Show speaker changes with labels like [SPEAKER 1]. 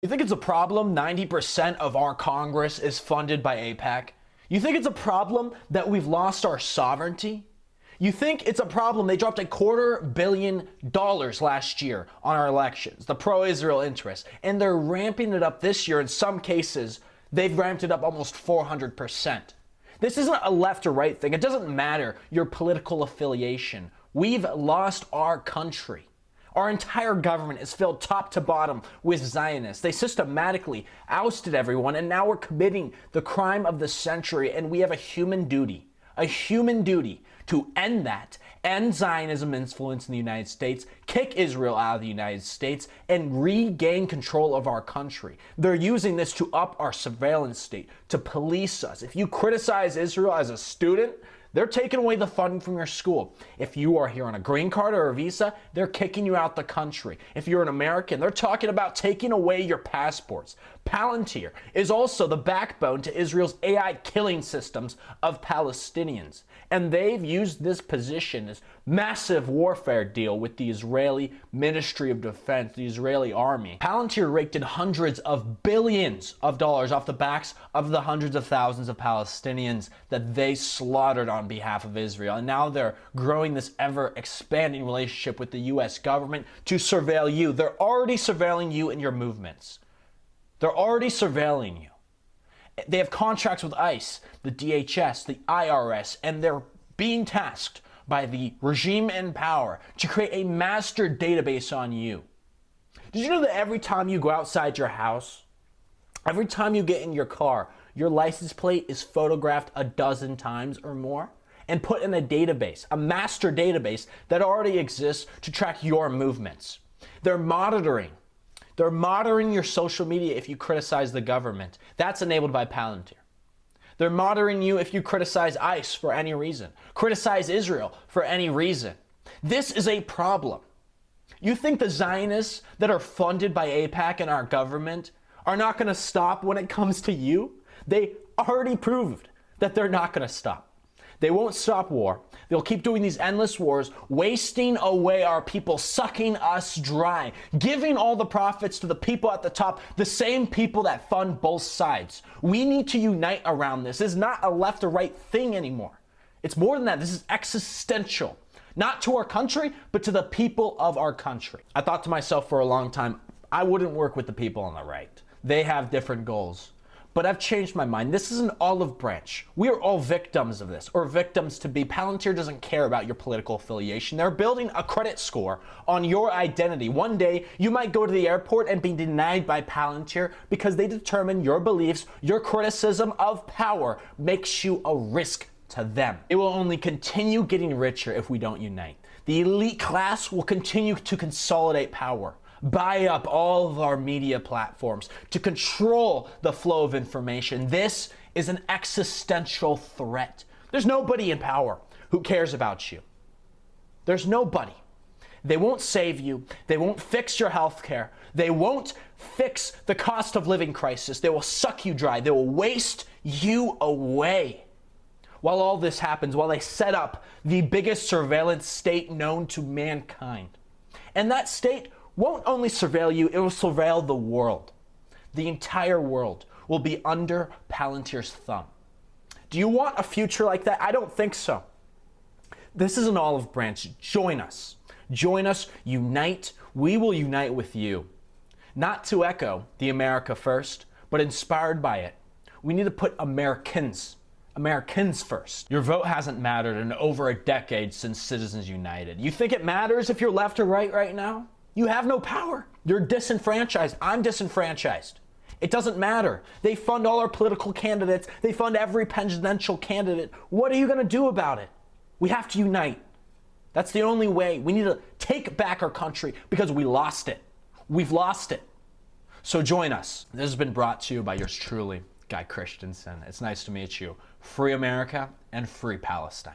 [SPEAKER 1] You think it's a problem 90% of our Congress is funded by AIPAC? You think it's a problem that we've lost our sovereignty? You think it's a problem they dropped $250 million last year on our elections, the pro-Israel interest, and they're ramping it up this year. In some cases, they've ramped it up almost 400%. This isn't a left or right thing. It doesn't matter your political affiliation. We've lost our country. Our entire government is filled top to bottom with Zionists. They systematically ousted everyone, and now we're committing the crime of the century, and we have a human duty to end that, end Zionism influence in the United States, kick Israel out of the United States, and regain control of our country. They're using this to up our surveillance state, to police us. If you criticize Israel as a student, they're taking away the funding from your school. If you are here on a green card or a visa, they're kicking you out the country. If you're an American, they're talking about taking away your passports. Palantir is also the backbone to Israel's AI killing systems of Palestinians. And they've used this position, this massive warfare deal with the Israeli Ministry of Defense, the Israeli army. Palantir raked in hundreds of billions of dollars off the backs of the hundreds of thousands of Palestinians that they slaughtered on behalf of Israel. And now they're growing this ever-expanding relationship with the U.S. government to surveil you. They're already surveilling you and your movements. They're already surveilling you. They have contracts with ICE, the DHS, the IRS, and they're being tasked by the regime in power to create a master database on you. Did you know that every time you go outside your house, every time you get in your car, your license plate is photographed a dozen times or more and put in a database, a master database that already exists to track your movements? They're monitoring your social media if you criticize the government. That's enabled by Palantir. They're monitoring you if you criticize ICE for any reason, criticize Israel for any reason. This is a problem. You think the Zionists that are funded by AIPAC and our government are not going to stop when it comes to you? They already proved that they're not going to stop. They won't stop war. They'll keep doing these endless wars, wasting away our people, sucking us dry, giving all the profits to the people at the top, the same people that fund both sides. We need to unite around this. This is not a left or right thing anymore. It's more than that. This is existential, not to our country, but to the people of our country. I thought to myself for a long time, I wouldn't work with the people on the right. They have different goals. But I've changed my mind. This is an olive branch. We are all victims of this, or victims to be. Palantir doesn't care about your political affiliation. They're building a credit score on your identity. One day, you might go to the airport and be denied by Palantir because they determine your beliefs, your criticism of power makes you a risk to them. It will only continue getting richer if we don't unite. The elite class will continue to consolidate power, buy up all of our media platforms to control the flow of information. This is an existential threat. There's nobody in power who cares about you. There's nobody. They won't save you. They won't fix your health care. They won't fix the cost of living crisis. They will suck you dry. They will waste you away. While all this happens, while they set up the biggest surveillance state known to mankind. And that state won't only surveil you, it will surveil the world. The entire world will be under Palantir's thumb. Do you want a future like that? I don't think so. This is an olive branch. Join us. Join us. Unite. We will unite with you. Not to echo the America first, but inspired by it. We need to put Americans first. Your vote hasn't mattered in over a decade since Citizens United. You think it matters if you're left or right now? You have no power. You're disenfranchised. I'm disenfranchised. It doesn't matter. They fund all our political candidates. They fund every presidential candidate. What are you going to do about it? We have to unite. That's the only way. We need to take back our country because we lost it. We've lost it. So join us. This has been brought to you by yours truly, Guy Christensen. It's nice to meet you. Free America and free Palestine.